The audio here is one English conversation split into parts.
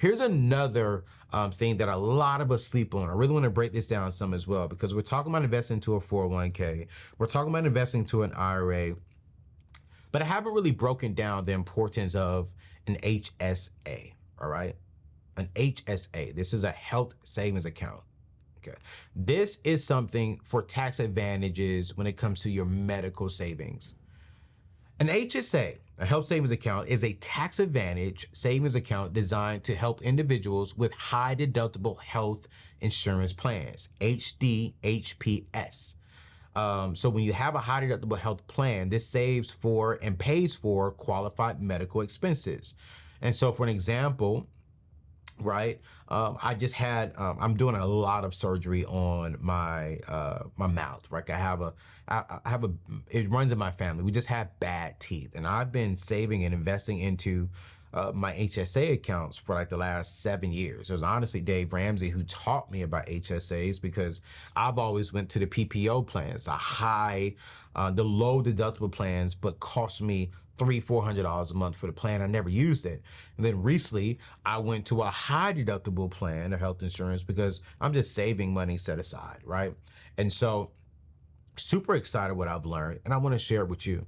Here's another thing that a lot of us sleep on. I really want to break this down some as well, because we're talking about investing into a 401k. We're talking about investing into an IRA, but I haven't really broken down the importance of an HSA, all right? An HSA. This is a health savings account. Okay. This is something for tax advantages when it comes to your medical savings. An HSA, a health savings account, is a tax advantage savings account designed to help individuals with high deductible health insurance plans, HDHPS. So when you have a high deductible health plan, this saves for and pays for qualified medical expenses. And so for an example, right, I just had, I'm doing a lot of surgery on my my mouth, right? I have a, it runs in my family. We just have bad teeth, and I've been saving and investing into my HSA accounts for like the last 7 years. It was honestly Dave Ramsey who taught me about HSAs, because I've always went to the PPO plans, the high, the low deductible plans, but cost me $300-400 a month for the plan. I never used it. And then recently I went to a high deductible plan of health insurance because I'm just saving money set aside, right? And so super excited what I've learned, and I want to share it with you.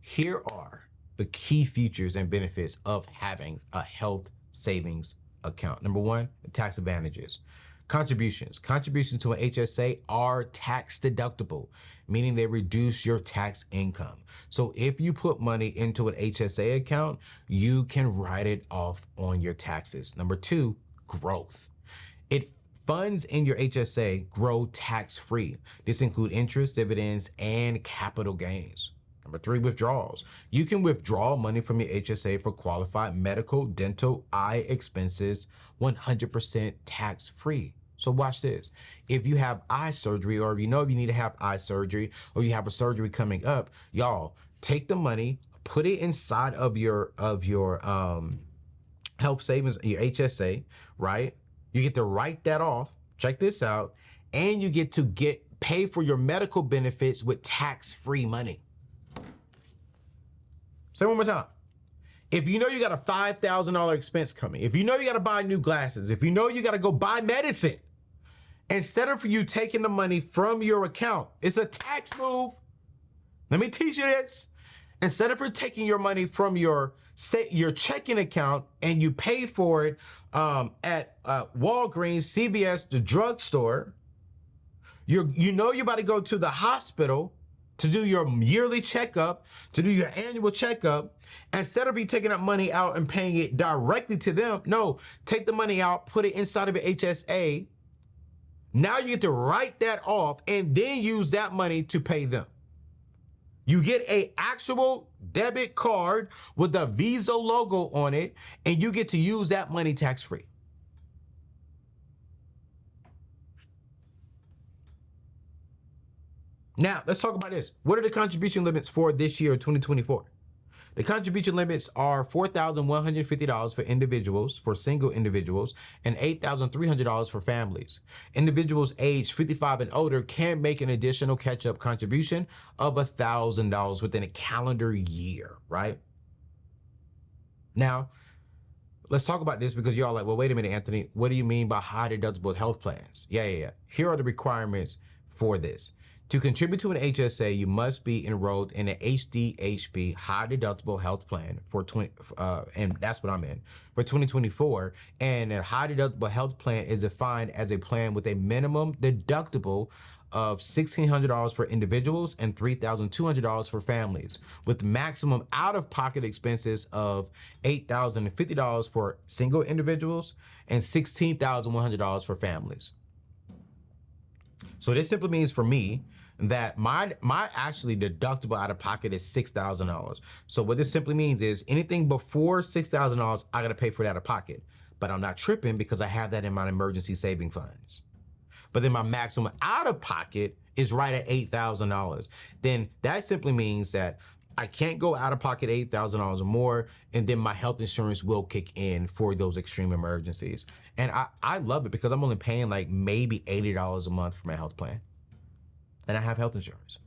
Here are the key features and benefits of having a health savings account. Number one, the tax advantages. Contributions. Contributions to an HSA are tax deductible, meaning they reduce your tax income. So if you put money into an HSA account, you can write it off on your taxes. Number two, growth. Funds in your HSA grow tax-free. This includes interest, dividends, and capital gains. Number three, withdrawals. You can withdraw money from your HSA for qualified medical, dental, eye expenses 100% tax-free. So watch this. If you have eye surgery, or if you know you need to have eye surgery, or you have a surgery coming up, y'all take the money, put it inside of your health savings, your HSA, right? You get to write that off. Check this out. And you get to pay for your medical benefits with tax-free money. Say it one more time. If you know you got a $5,000 expense coming, if you know you got to buy new glasses, if you know you got to go buy medicine, instead of you taking the money from your account, it's a tax move. Let me teach you this. Instead of you taking your money from your checking account and you pay for it at Walgreens, CVS, the drugstore, you know you're about to go to the hospital to do your yearly checkup, to do your annual checkup. Instead of you taking that money out and paying it directly to them, no, take the money out, put it inside of your HSA. Now you get to write that off and then use that money to pay them. You get a actual debit card with the Visa logo on it, and you get to use that money tax-free. Now, let's talk about this. What are the contribution limits for this year, 2024? The contribution limits are $4,150 for individuals, for single individuals, and $8,300 for families. Individuals aged 55 and older can make an additional catch-up contribution of $1,000 within a calendar year, right? Now, let's talk about this, because y'all like, well, wait a minute, Anthony, what do you mean by high deductible health plans? Yeah. Here are the requirements for this. To contribute to an HSA, you must be enrolled in an HDHP, high deductible health plan for and that's what I'm in, for 2024. And a high deductible health plan is defined as a plan with a minimum deductible of $1,600 for individuals and $3,200 for families, with maximum out-of-pocket expenses of $8,050 for single individuals and $16,100 for families. So this simply means for me that my actually deductible out of pocket is $6,000. So what this simply means is anything before $6,000, I got to pay for that out of pocket, but I'm not tripping because I have that in my emergency saving funds. But then my maximum out of pocket is right at $8,000. Then that simply means that I can't go out of pocket $8,000 or more, and then my health insurance will kick in for those extreme emergencies. And I love it because I'm only paying like maybe $80 a month for my health plan. And I have health insurance.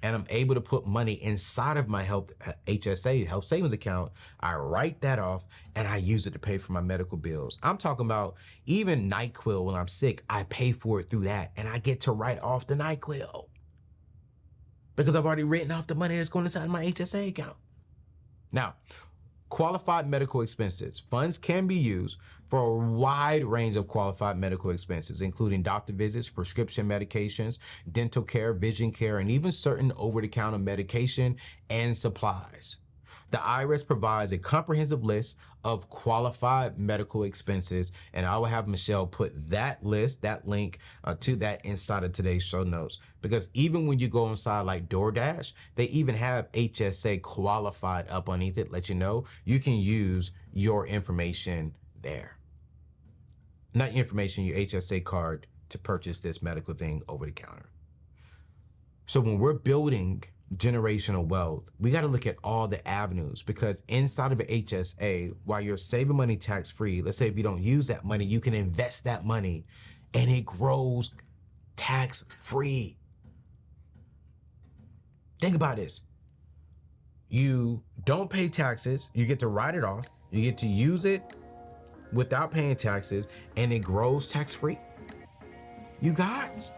and I'm able to put money inside of my HSA, health savings account, I write that off and I use it to pay for my medical bills. I'm talking about even NyQuil when I'm sick, I pay for it through that and I get to write off the NyQuil because I've already written off the money that's going inside my HSA account. Now, qualified medical expenses. Funds can be used for a wide range of qualified medical expenses, including doctor visits, prescription medications, dental care, vision care, and even certain over-the-counter medication and supplies. The IRS provides a comprehensive list of qualified medical expenses, and I will have Michelle put that list, that link to that inside of today's show notes. Because even when you go inside like DoorDash, they even have HSA qualified up underneath it, let you know you can use your information there. Not your information, your HSA card to purchase this medical thing over the counter. So when we're building generational wealth, we got to look at all the avenues, because inside of an HSA, while you're saving money tax-free, let's say if you don't use that money, you can invest that money and it grows tax-free. Think about this. You don't pay taxes, you get to write it off, you get to use it without paying taxes, and it grows tax-free. You guys,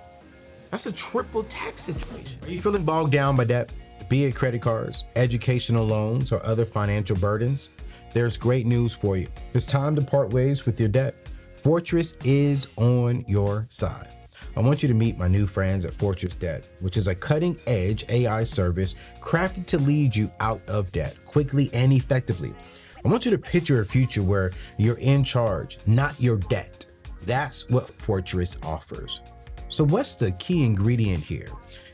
that's a triple tax situation. Are you feeling bogged down by debt, be it credit cards, educational loans, or other financial burdens? There's great news for you. It's time to part ways with your debt. Fortress is on your side. I want you to meet my new friends at Fortress Debt, which is a cutting-edge AI service crafted to lead you out of debt quickly and effectively. I want you to picture a future where you're in charge, not your debt. That's what Fortress offers. So what's the key ingredient here?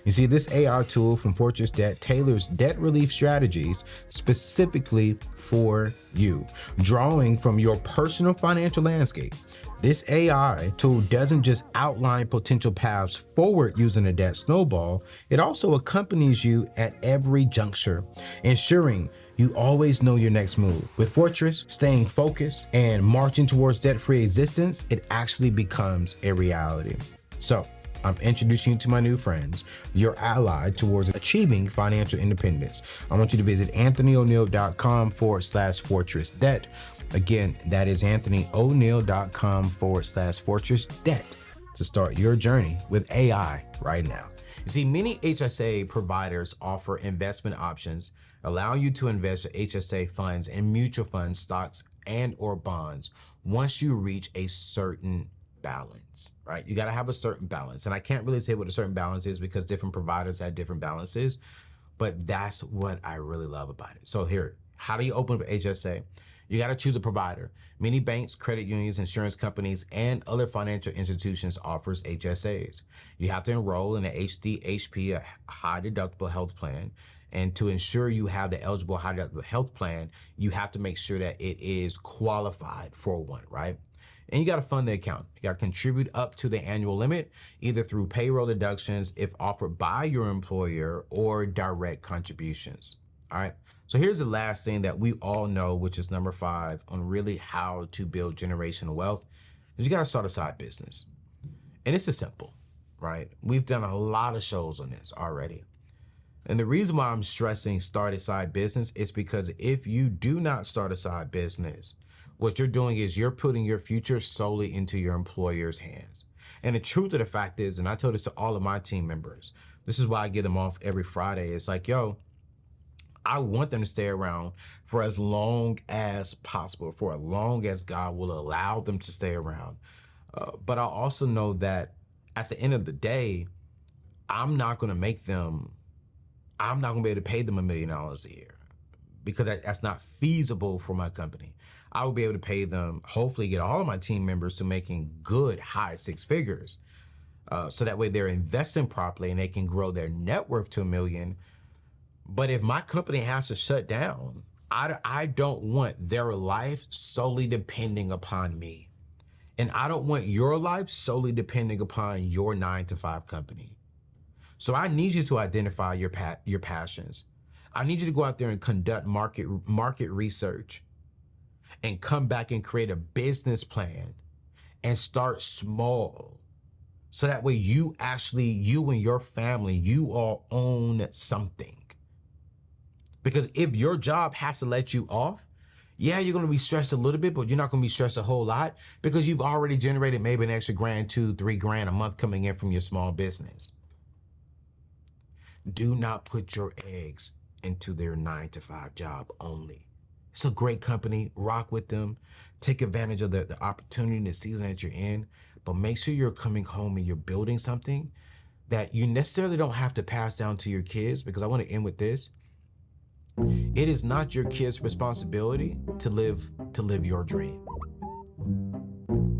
You see, this AI tool from Fortress Debt tailors debt relief strategies specifically for you, drawing from your personal financial landscape. This AI tool doesn't just outline potential paths forward using a debt snowball, it also accompanies you at every juncture, ensuring you always know your next move. With Fortress, staying focused and marching towards debt-free existence, it actually becomes a reality. So, I'm introducing you to my new friends, your ally towards achieving financial independence. I want you to visit anthonyoneal.com/fortress debt. Again, that is anthonyoneal.com/fortress debt to start your journey with AI right now. You see, many HSA providers offer investment options, allowing you to invest your HSA funds in mutual funds, stocks, and or bonds once you reach a certain balance, right? You got to have a certain balance. And I can't really say what a certain balance is because different providers have different balances, but that's what I really love about it. So here, how do you open up an HSA? You got to choose a provider. Many banks, credit unions, insurance companies, and other financial institutions offers HSAs. You have to enroll in an HDHP, a high deductible health plan. And to ensure you have the eligible high deductible health plan, you have to make sure that it is qualified for one, right? And you got to fund the account. You got to contribute up to the annual limit, either through payroll deductions if offered by your employer or direct contributions. All right. So here's the last thing that we all know, which is number 5 on really how to build generational wealth, is you got to start a side business. And this is simple, right? We've done a lot of shows on this already. And the reason why I'm stressing start a side business is because if you do not start a side business, what you're doing is you're putting your future solely into your employer's hands. And the truth of the fact is, and I told this to all of my team members, this is why I get them off every Friday. It's like, yo, I want them to stay around for as long as possible, for as long as God will allow them to stay around. But I also know that at the end of the day, I'm not going to be able to pay them $1 million a year because that's not feasible for my company. I will be able to pay them, hopefully get all of my team members to making good high 6 figures. So that way they're investing properly and they can grow their net worth to $1 million. But if my company has to shut down, I don't want their life solely depending upon me. And I don't want your life solely depending upon your 9-to-5 company. So I need you to identify your passions. I need you to go out there and conduct market research and come back and create a business plan and start small. So that way you and your family, you all own something. Because if your job has to let you off, yeah, you're going to be stressed a little bit, but you're not going to be stressed a whole lot because you've already generated maybe an extra grand, 2-3 grand a month coming in from your small business. Do not put your eggs into their 9-to-5 job only. It's a great company. Rock with them. Take advantage of the opportunity, the season that you're in, but make sure you're coming home and you're building something that you necessarily don't have to pass down to your kids, because I want to end with this. It is not your kids' responsibility to live your dream,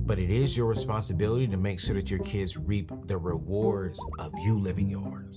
but it is your responsibility to make sure that your kids reap the rewards of you living yours.